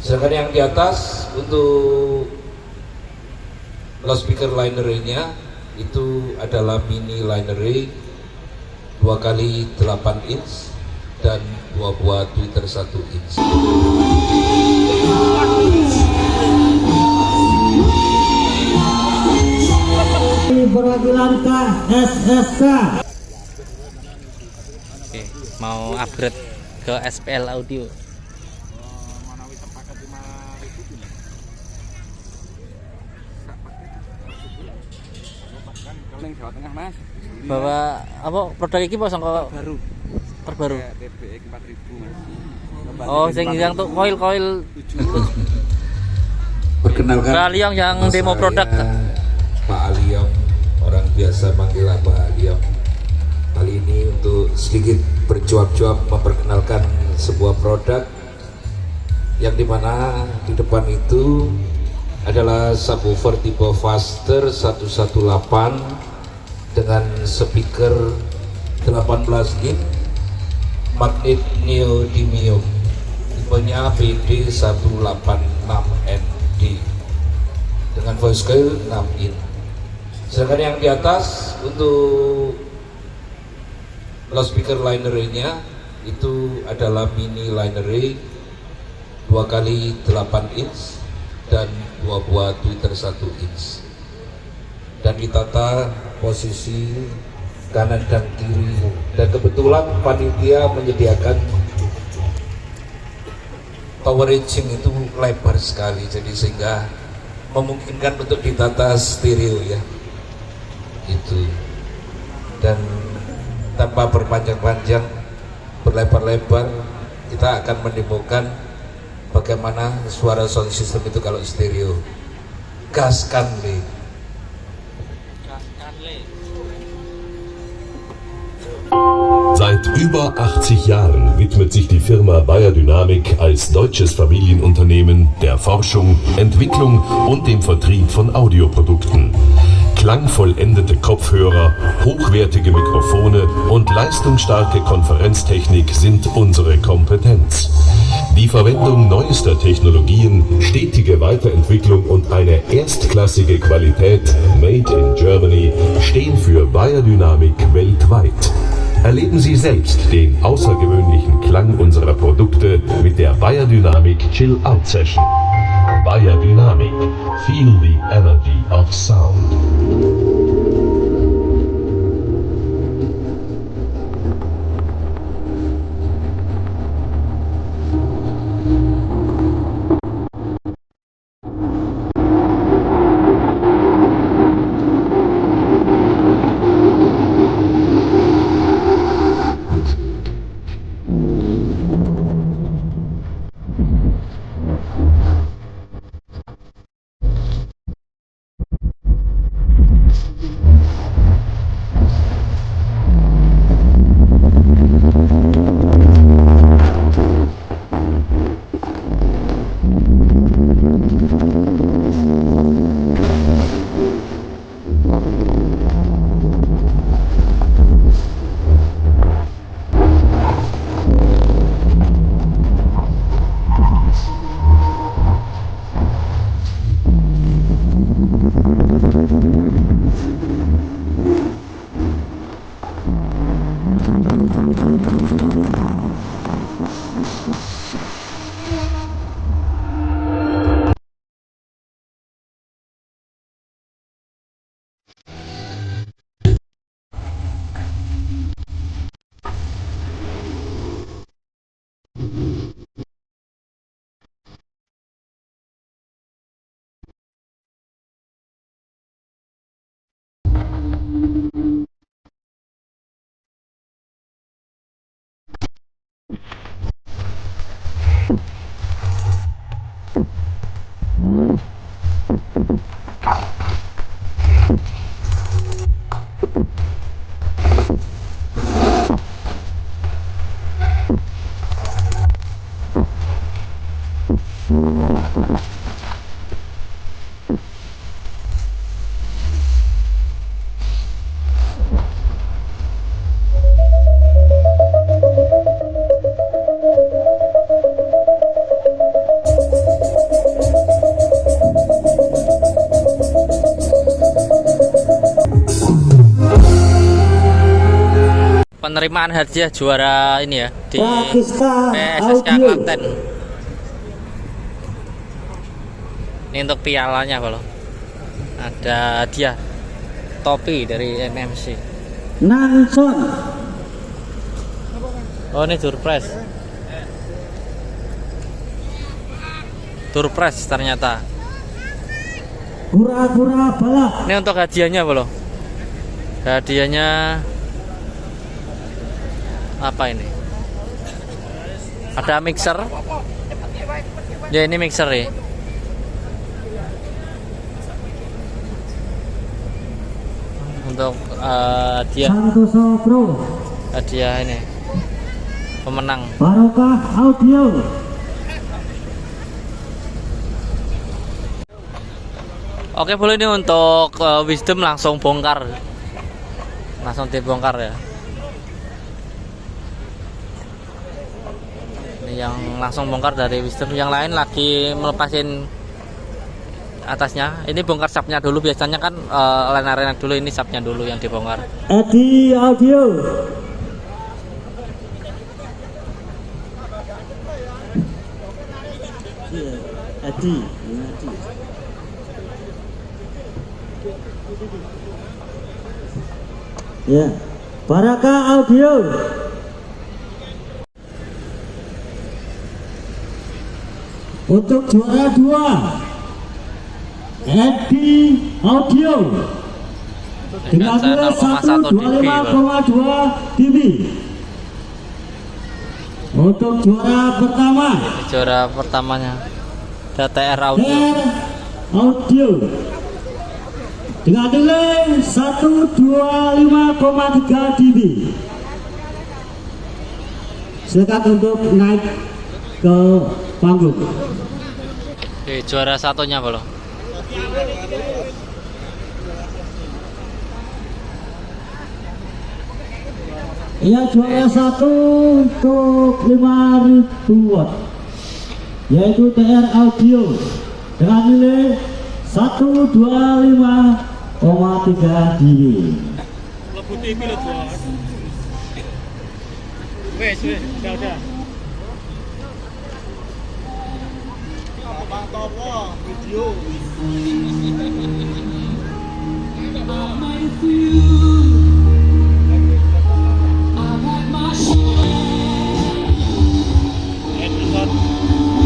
Sedangkan yang di atas untuk loudspeaker linery-nya itu adalah mini linery 2x8 inch dan 2 buah tweeter 1 inch. Perwakilan KSSK. Oke, mau upgrade ke SPL Audio. Jawa Tengah, Mas. Bawa apa produk iki apa sangka Baru. terbaru? TBX 4000, Mas. Oh, yang tuh koil-koil. Perkenalkan, Pak Aliong yang demo produk. Pak Aliong, orang biasa manggil Pak Aliong. Kali ini untuk sedikit bercuap-cuap memperkenalkan sebuah produk yang dimana di depan itu adalah subwoofer tipe Faster 118 dengan speaker 18 in magnet neodymium, tipenya BD186ND dengan voice coil 6 in. Sedangkan yang di atas untuk loudspeaker linery-nya itu adalah mini linery 2x8 inch dan 2 buah tweeter 1 inch, dan ditata posisi kanan dan kiri, dan kebetulan panitia menyediakan power reaching itu lebar sekali, jadi sehingga memungkinkan untuk ditata stereo ya itu. Dan tanpa berpanjang-panjang, berlebar-lebar, kita akan menemukan bagaimana suara sound system itu kalau stereo. Gaskan Le. Seit über 80 Jahren widmet sich die Firma Bayer Dynamic als deutsches Familienunternehmen der Forschung, Entwicklung und dem Vertrieb von Audioprodukten. Klangvollendete Kopfhörer, hochwertige Mikrofone und leistungsstarke Konferenztechnik sind unsere Kompetenz. Die Verwendung neuester Technologien, stetige Weiterentwicklung und eine erstklassige Qualität Made in Germany stehen für Bayer Dynamic weltweit. Erleben Sie selbst den außergewöhnlichen Klang unserer Produkte mit der Bayer Dynamic Chill Out Session. Bayer Dynamic. Feel the energy of sound. penerimaan hadiah juara ini ya di Prakista PSSK Audio. Klaten. Ini untuk pialanya kalau ada hadiah topi dari MMC. Nangson. Oh ini Durpres. Durpres ternyata. Kura-kura balap. Ini untuk hadiahnya belum? Hadiahnya apa ini? Ada mixer. Ya ini mixer ya. Untuk hadiah Santoso Pro. hadiah ini pemenang. Barokah Audio. Oke boleh ini untuk Wisdom langsung bongkar, langsung dibongkar ya. Ini yang langsung bongkar dari Wisdom, yang lain lagi melepasin atasnya. Ini bongkar sapnya dulu, biasanya kan arena dulu, ini sapnya dulu yang dibongkar. Edi Audio. Edi. Ya, Baraka Audio. Untuk juara 2 Edi Audio dengan nilai 125,2 dB. Untuk juara pertama Ini juara pertamanya DTR Audio. TR Audio dengan nilai 125,3 dB. Silakan untuk naik ke panggung. Oke, juara satunya belum? Ya, juara 1 untuk 5.000 watt yaitu TR Audio dengan nilai 125,3 dB.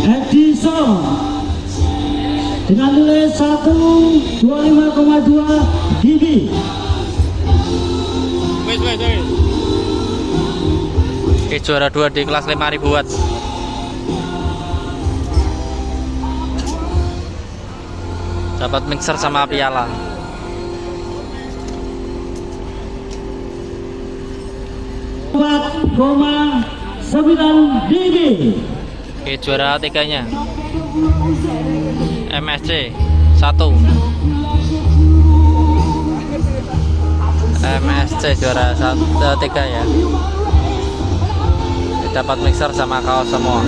Edison dengan nilai 125,2 dB. Oke, juara 2 di kelas 5.000 watt. Dapat mixer sama piala. Sembilan dB. Oke, juara 3-nya MSC 1. MSC juara 3 ya. Dapat mixer sama kaos semua.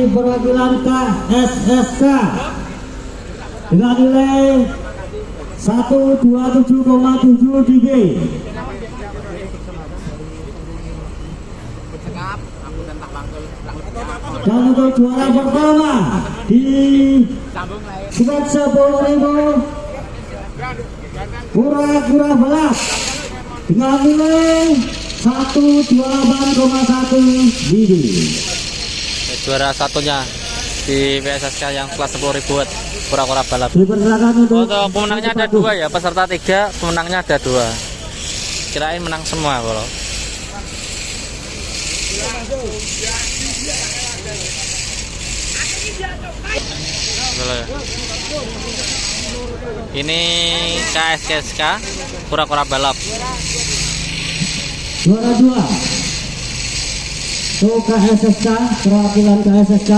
Perwakilan KSSK dengan nilai 127,7 dB. Dan untuk juara pertama di sekitar 10.000 kura-kura balap dengan nilai 128,1 dB. Juara satunya di PSSK yang kelas 10.000 watt kura-kura balap. Dipersilakan untuk Pemenangnya ada 2 ya, peserta 3, pemenangnya ada 2. Kirain menang semua kalau. Ini KSSK kura-kura balap. Juara 2 untuk KSSK, perwakilan KSSK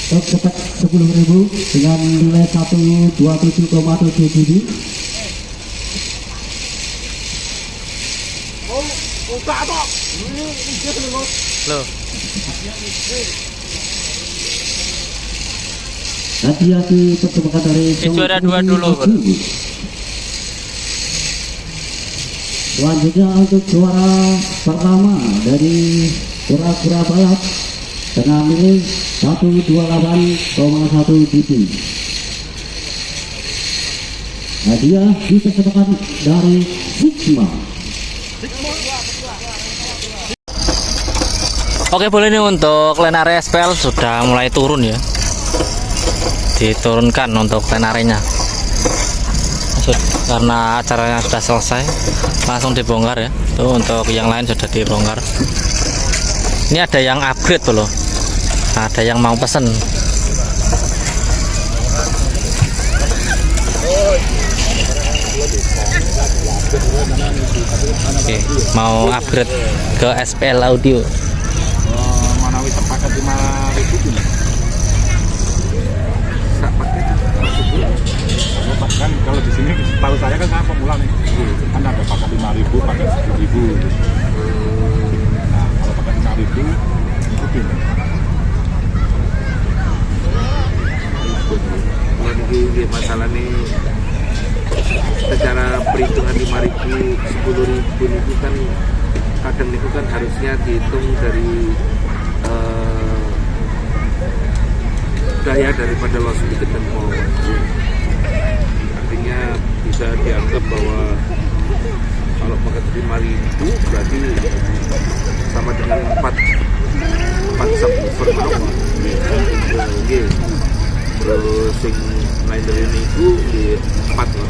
Truk cepat 10.000 dengan nilai 127,77. Loh, Hadiah dipersembahkan dari ini juara 2 dulu, Bro. Selanjutnya untuk juara pertama dari kura-kura balap dengan nilai 128,1 GP. Hadiah dipersembahkan dari Sigma. Oke, boleh nih untuk line area SPL sudah mulai turun ya. Diturunkan untuk line area-nya. Karena acaranya sudah selesai, langsung dibongkar ya. Tuh untuk yang lain sudah dibongkar. Ini ada yang upgrade tuh loh. Ada yang mau pesen. Oke, mau upgrade ke SPL Audio. Manawi terpakai 5.000 ini. Sak paket kan kalau di sini tahu saya kan saya pemula nih. Kan ada pakai 5.000, pakai 10.000. Nah, kalau pakai 5.000 itu Ini masalah nih secara perhitungan 5.000, 10.000 itu kan kadang itu kan harusnya dihitung dari daya daripada loss ticket dan power. Artinya bisa dianggap bahwa kalau pakai 5.000 berarti sama dengan 4 subwoofer mawon. Terus sing liner ini itu di 4 loh.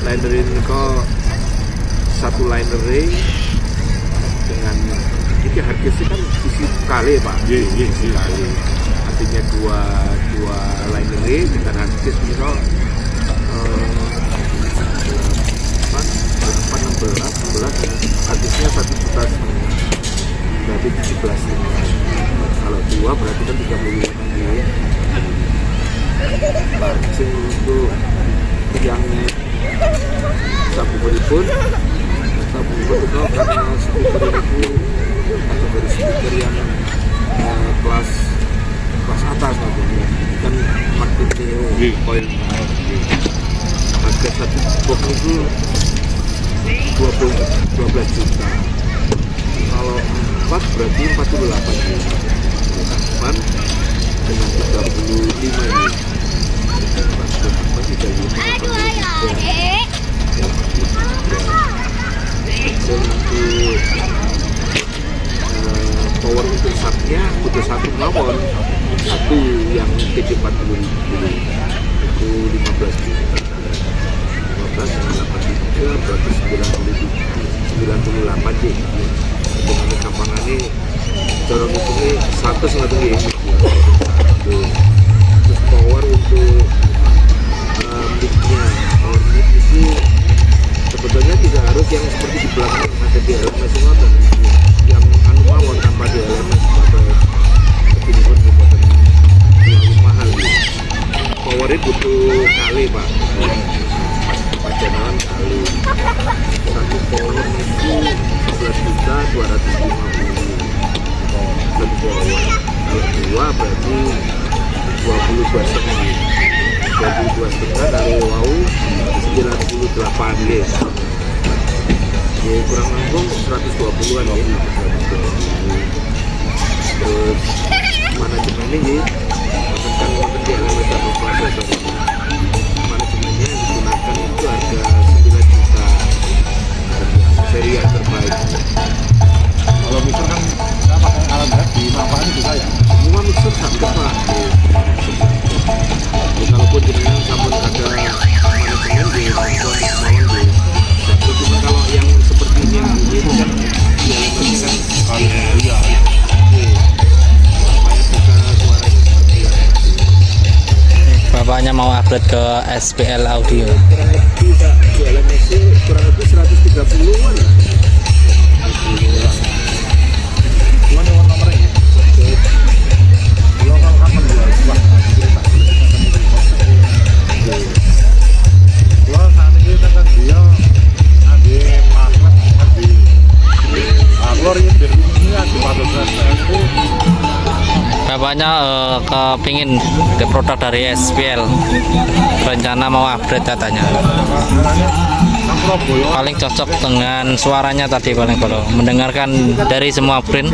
Liner ini kok satu liner dengan ini harga sih kan isi kali Pak. Iya kali. Artinya dua liner dengan harga misal 16 harganya 1,5 juta, berarti 17. Kalau 2 berarti kan 38 ya. Langsung untuk yang subwoofer pun itu karena speaker itu kategori speaker yang kelas atas kan magnetio coil. Harga satu box itu 12 juta. Kalau 4 berarti 48 juta. Dengan 35 ini. Power untuk subnya butuh satu mawon, satu yang TD40 itu 15 juta. 15 dengan 83 berarti 98 J. Dengan gampangan ini dorong hitungnya 100 nggak ya. Terus power untuk mic-nya, power mic itu sebetulnya tidak harus yang seperti di belakang ada di LMS motor, yang anu mawon tanpa di LMS atau begini pun buatan terlalu mahal gitu. Powernya butuh kali Pak, pacaran kali satu power itu 11 juta 250 satu power. Kalau 2 berarti 22,5 dari wow 98 guys. Ya, kurang langsung 120-an ya. Terus manajemennya ya, kan di elemen sama prosesor ini. Manajemennya yang digunakan itu harga 9 juta. Seri yang terbaik. kalau mixer kan saya pakai alat berat di lapangan juga ya. Semua mixer sama Pak. Kalaupun jenengan sampun ada manajemen di mawon di. Cuma kalau yang seperti ini yang bunyi itu kan di elemen kan Iya. supaya bisa suaranya seperti ini. Bapaknya mau upgrade ke SPL Audio. Kurang lebih Pak, di elemen kurang lebih 130-an lah. Cuma nomornya ya. semuanya kepingin ke produk dari SPL, rencana mau upgrade katanya. Paling cocok dengan suaranya tadi, paling kalau mendengarkan dari semua brand.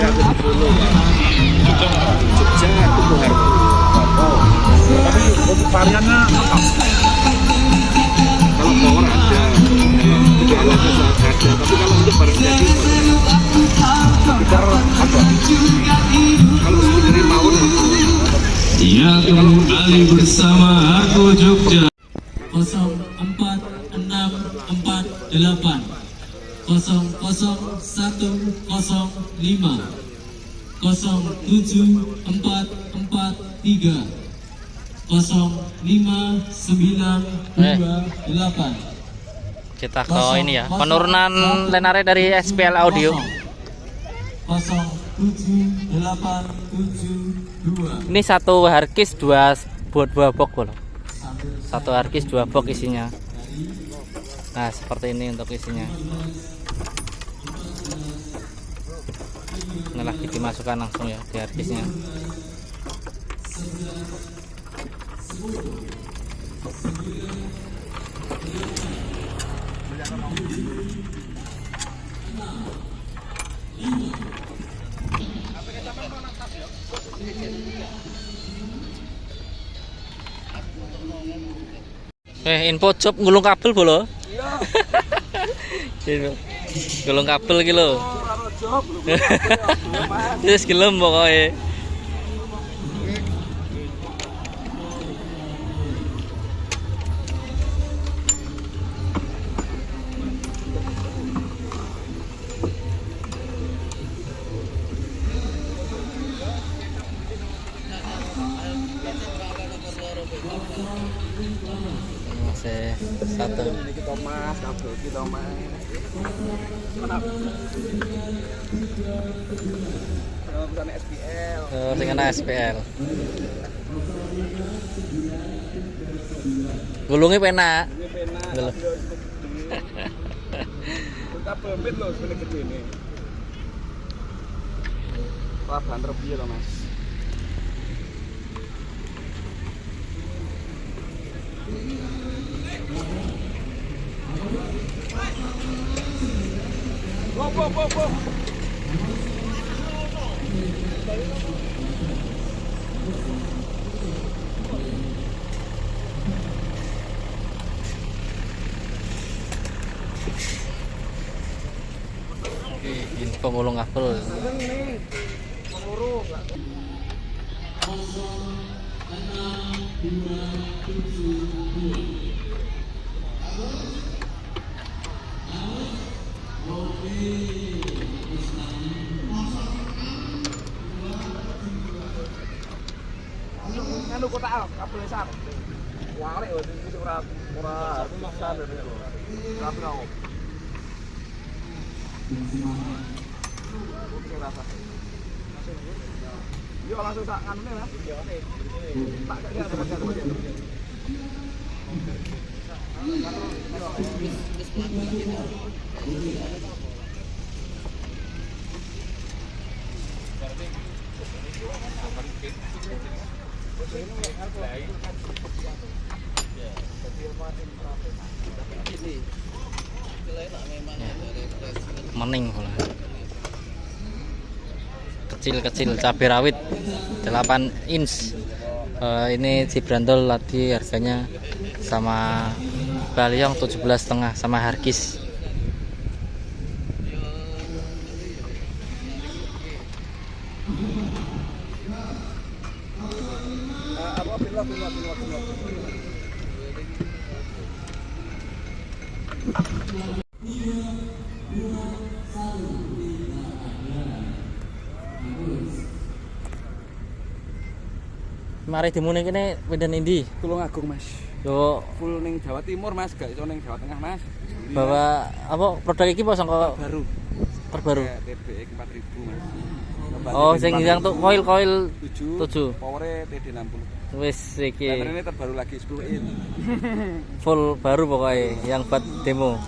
Tapi untuk variannya apa? Kalau power ada, tidak ada, tapi kalau untuk barang jadi sekitar apa? Kalau dari power Ya kembali bersama aku Jogja 04648 00105 07443 05928. Kita ke ini ya, penurunan Lenare dari SPL Audio. 07872. Ini satu hardcase dua box loh. Satu hardcase 2 box isinya. Nah, seperti ini untuk isinya. Ini lagi dimasukkan langsung ya di hardcase-nya. Info job ngulung kabel bolo. Iya. Ngulung kabel iki lho. Wis gelem pokoke. Masih satu. Thomas, kabel kita Thomas. Bukan SPL. Dengan SPL. Gulungnya penak. Gulung. Kabel pit loh sebenarnya gede ini. Wah, banter piye loh Mas? Bo. Info ngulung kabel. Anu kotak kabel besar. Warek iki ora besar lho. Kabel kau. Yo langsung tak nganune Mas. Yo. Tak kaya Mening pula. Kecil-kecil cabai rawit 8 inch. Ini si brandol tadi harganya sama Baliong 17,5 sama Harkis. Mari dimune kene pindah ndi? Tulungagung Mas. Yo Full ning Jawa Timur Mas, gak iso ning Jawa Tengah Mas. bawa apa produk iki apa sangka Baru. terbaru? TBX 4000 Mas. Oh, sing yang tuh koil 7. Powernya TD60. Wis iki Baterainya terbaru lagi 10 in. full baru pokoknya yang buat demo.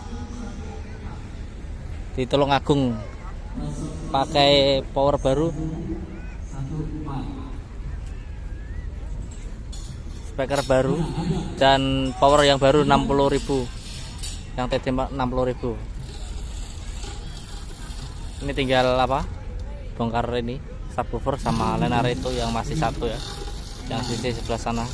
Di Tulungagung pakai power baru. speaker baru dan power yang baru 60.000, yang TD 60.000. Ini tinggal apa, bongkar ini subwoofer sama Lenare itu yang masih satu ya, yang sisi sebelah sana.